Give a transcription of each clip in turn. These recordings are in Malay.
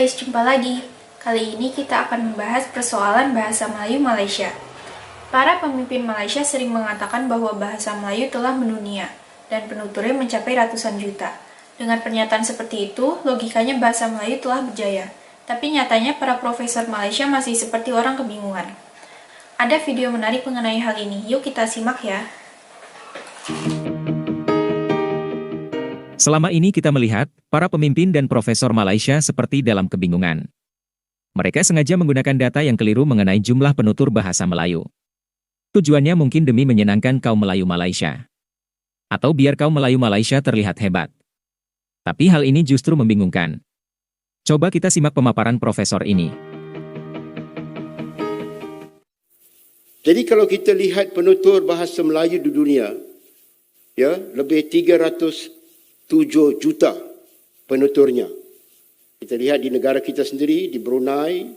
guys, jumpa lagi. Kali ini kita akan membahas persoalan bahasa Melayu Malaysia. Para pemimpin Malaysia sering mengatakan bahwa bahasa Melayu telah mendunia dan penuturnya mencapai ratusan juta. Dengan pernyataan seperti itu, logikanya bahasa Melayu telah berjaya. Tapi nyatanya para profesor Malaysia masih seperti orang kebingungan. Ada video menarik mengenai hal ini, yuk kita simak ya. Selama ini kita melihat, para pemimpin dan profesor Malaysia seperti dalam kebingungan. Mereka sengaja menggunakan data yang keliru mengenai jumlah penutur bahasa Melayu. Tujuannya mungkin demi menyenangkan kaum Melayu Malaysia. Atau biar kaum Melayu Malaysia terlihat hebat. Tapi hal ini justru membingungkan. Coba kita simak pemaparan profesor ini. Jadi kalau kita lihat penutur bahasa Melayu di dunia, ya, lebih 307 juta penuturnya. Kita lihat di negara kita sendiri, di Brunei,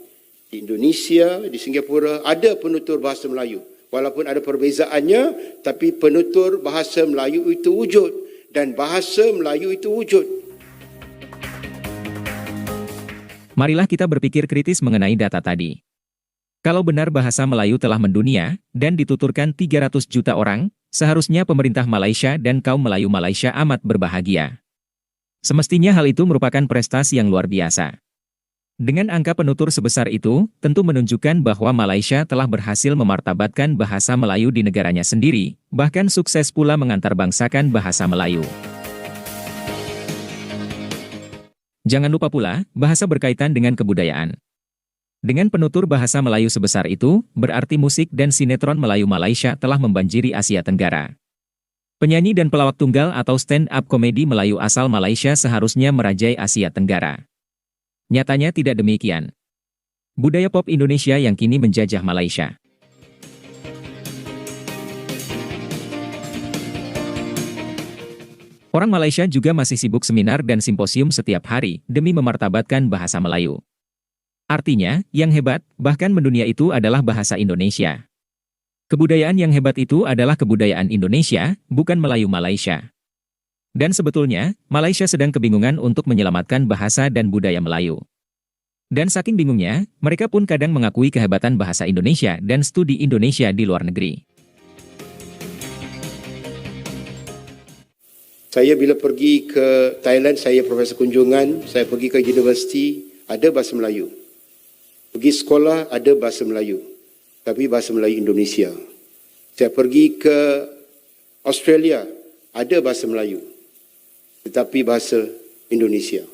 di Indonesia, di Singapura, ada penutur bahasa Melayu. Walaupun ada perbezaannya, tapi penutur bahasa Melayu itu wujud. Dan bahasa Melayu itu wujud. Marilah kita berpikir kritis mengenai data tadi. Kalau benar bahasa Melayu telah mendunia, dan dituturkan 300 juta orang, seharusnya pemerintah Malaysia dan kaum Melayu Malaysia amat berbahagia. Semestinya hal itu merupakan prestasi yang luar biasa. Dengan angka penutur sebesar itu, tentu menunjukkan bahwa Malaysia telah berhasil memartabatkan bahasa Melayu di negaranya sendiri, bahkan sukses pula mengantarbangsakan bahasa Melayu. Jangan lupa pula, bahasa berkaitan dengan kebudayaan. Dengan penutur bahasa Melayu sebesar itu, berarti musik dan sinetron Melayu Malaysia telah membanjiri Asia Tenggara. Penyanyi dan pelawak tunggal atau stand-up komedi Melayu asal Malaysia seharusnya merajai Asia Tenggara. Nyatanya tidak demikian. Budaya pop Indonesia yang kini menjajah Malaysia. Orang Malaysia juga masih sibuk seminar dan simposium setiap hari demi memartabatkan bahasa Melayu. Artinya, yang hebat, bahkan mendunia itu adalah bahasa Indonesia. Kebudayaan yang hebat itu adalah kebudayaan Indonesia, bukan Melayu Malaysia. Dan sebetulnya, Malaysia sedang kebingungan untuk menyelamatkan bahasa dan budaya Melayu. Dan saking bingungnya, mereka pun kadang mengakui kehebatan bahasa Indonesia dan studi Indonesia di luar negeri. Saya bila pergi ke Thailand, saya profesor kunjungan, saya pergi ke universiti, ada bahasa Melayu. Pergi sekolah, ada bahasa Melayu. Tapi bahasa Melayu Indonesia. Saya pergi ke Australia, ada bahasa Melayu. Tetapi bahasa Indonesia.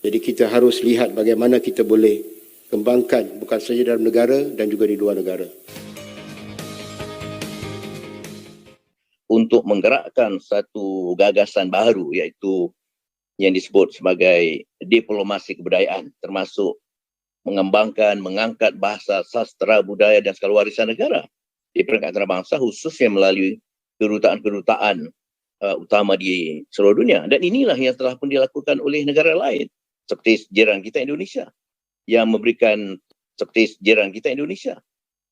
Jadi kita harus lihat bagaimana kita boleh kembangkan bukan saja dalam negara dan juga di luar negara. Untuk menggerakkan satu gagasan baru iaitu yang disebut sebagai diplomasi kebudayaan, termasuk mengembangkan, mengangkat bahasa, sastra, budaya dan segala warisan negara di peringkat antarabangsa khususnya melalui kedutaan-kedutaan utama di seluruh dunia. Dan inilah yang telah pun dilakukan oleh negara lain seperti jiran kita Indonesia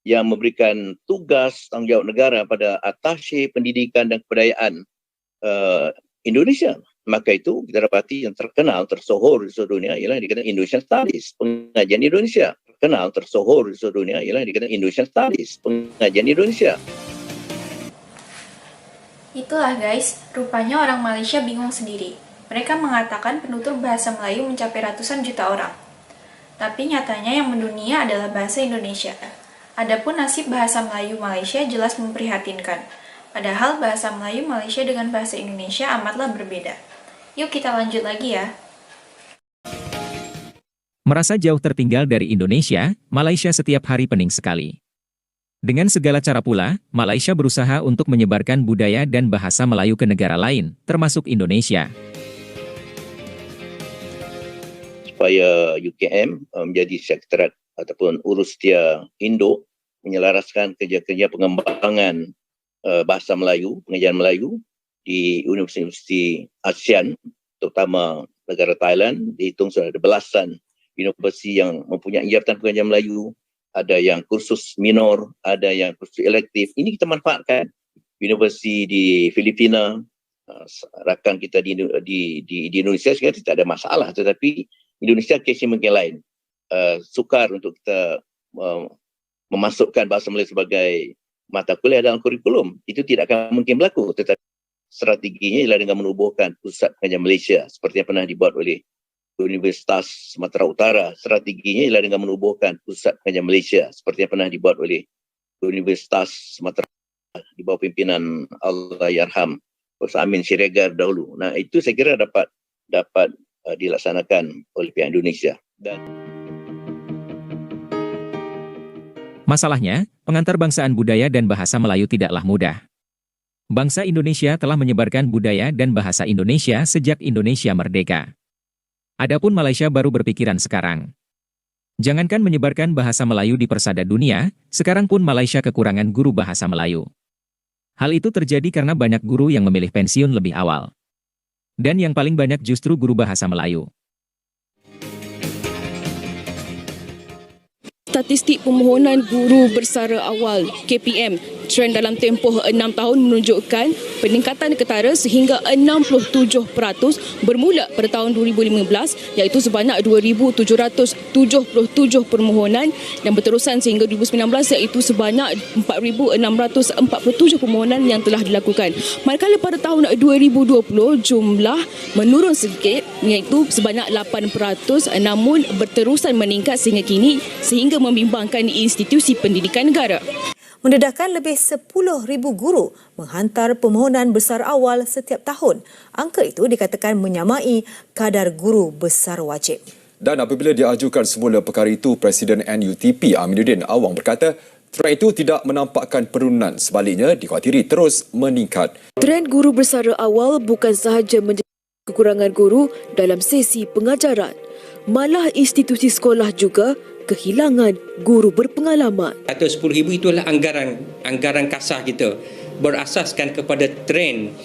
yang memberikan tugas tanggungjawab negara pada atasye pendidikan dan kebudayaan Indonesia. Maka itu kita dapati yang terkenal, tersohor di seluruh dunia ialah dikatakan Indonesian Studies, pengajian Indonesia. Terkenal, tersohor di seluruh dunia ialah dikatakan Indonesian Studies, pengajian Indonesia. Itulah guys, rupanya orang Malaysia bingung sendiri. Mereka mengatakan penutur bahasa Melayu mencapai ratusan juta orang. Tapi nyatanya yang mendunia adalah bahasa Indonesia. Adapun nasib bahasa Melayu Malaysia jelas memprihatinkan. Padahal bahasa Melayu Malaysia dengan bahasa Indonesia amatlah berbeda. Yuk kita lanjut lagi ya. Merasa jauh tertinggal dari Indonesia, Malaysia setiap hari pening sekali. Dengan segala cara pula, Malaysia berusaha untuk menyebarkan budaya dan bahasa Melayu ke negara lain, termasuk Indonesia. Supaya UKM menjadi sekretariat ataupun urustia Indo menyelaraskan kerja-kerja pengembangan bahasa Melayu, pengajian Melayu di universiti ASEAN, terutama negara Thailand, dihitung sudah ada belasan universiti yang mempunyai jabatan pengajian Melayu, ada yang kursus minor, ada yang kursus elektif. Ini kita manfaatkan. Universiti di Filipina, rakan kita di Indonesia sekarang tidak ada masalah, tetapi Indonesia kesnya mungkin lain. Sukar untuk kita memasukkan bahasa Melayu sebagai mata kuliah dalam kurikulum. Itu tidak akan mungkin berlaku, tetapi strateginya ialah dengan menubuhkan pusat pengajian Malaysia seperti yang pernah dibuat oleh Universitas Sumatera Utara. Strateginya ialah dengan menubuhkan pusat pengajian Malaysia seperti yang pernah dibuat oleh Universitas Sumatera Utara di bawah pimpinan Allahyarham Prof. Amin Siregar dahulu. Nah, itu saya kira dapat dilaksanakan oleh pihak Indonesia. Dan Masalahnya, pengantarbangsaan budaya dan bahasa Melayu tidaklah mudah. Bangsa Indonesia telah menyebarkan budaya dan bahasa Indonesia sejak Indonesia merdeka. Adapun Malaysia baru berpikiran sekarang. Jangankan menyebarkan bahasa Melayu di persada dunia, sekarang pun Malaysia kekurangan guru bahasa Melayu. Hal itu terjadi karena banyak guru yang memilih pensiun lebih awal. Dan yang paling banyak justru guru bahasa Melayu. Statistik permohonan guru bersara awal KPM trend dalam tempoh 6 tahun menunjukkan peningkatan ketara sehingga 67% bermula pada tahun 2015 iaitu sebanyak 2,777 permohonan dan berterusan sehingga 2019 iaitu sebanyak 4,647 permohonan yang telah dilakukan. Manakala pada tahun 2020 jumlah menurun sedikit iaitu sebanyak 8% namun berterusan meningkat sehingga kini sehingga membimbangkan institusi pendidikan negara. Mendedahkan lebih 10,000 guru menghantar permohonan besar awal setiap tahun. Angka itu dikatakan menyamai kadar guru besar wajib. Dan apabila diajukan semula perkara itu, Presiden NUTP Aminuddin Awang berkata, trend itu tidak menampakkan penurunan, sebaliknya dikhawatiri terus meningkat. Trend guru bersara awal bukan sahaja menjadi kekurangan guru dalam sesi pengajaran, malah institusi sekolah juga kehilangan guru berpengalaman. Atau 10,000 itulah anggaran kasar kita berasaskan kepada trend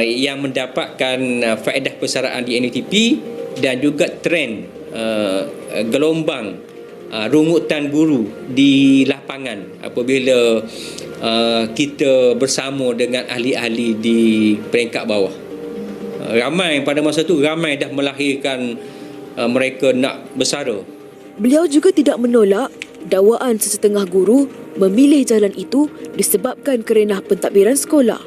yang mendapatkan faedah persaraan di NUTP dan juga trend gelombang rungutan guru di lapangan apabila kita bersama dengan ahli-ahli di peringkat bawah. Ramai pada masa itu ramai dah melahirkan mereka nak bersara. Beliau juga tidak menolak dakwaan sesetengah guru memilih jalan itu disebabkan kerana pentadbiran sekolah.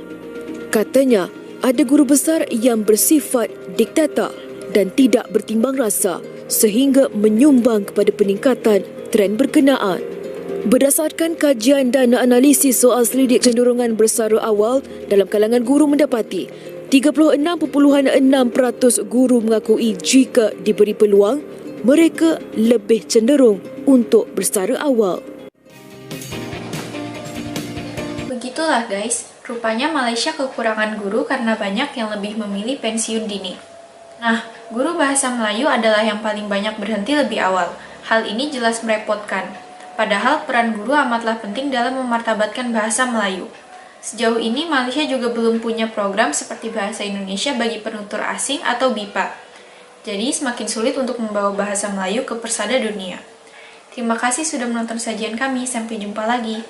Katanya, ada guru besar yang bersifat diktator dan tidak bertimbang rasa sehingga menyumbang kepada peningkatan trend berkenaan. Berdasarkan kajian dan analisis soal selidik cenderungan bersara awal dalam kalangan guru mendapati 36.6% guru mengakui jika diberi peluang mereka lebih cenderung untuk bersara awal. Begitulah guys, rupanya Malaysia kekurangan guru karena banyak yang lebih memilih pensiun dini. Nah, guru bahasa Melayu adalah yang paling banyak berhenti lebih awal. Hal ini jelas merepotkan. Padahal peran guru amatlah penting dalam memartabatkan bahasa Melayu. Sejauh ini Malaysia juga belum punya program seperti bahasa Indonesia bagi penutur asing atau BIPA. Jadi semakin sulit untuk membawa bahasa Melayu ke persada dunia. Terima kasih sudah menonton sajian kami, sampai jumpa lagi.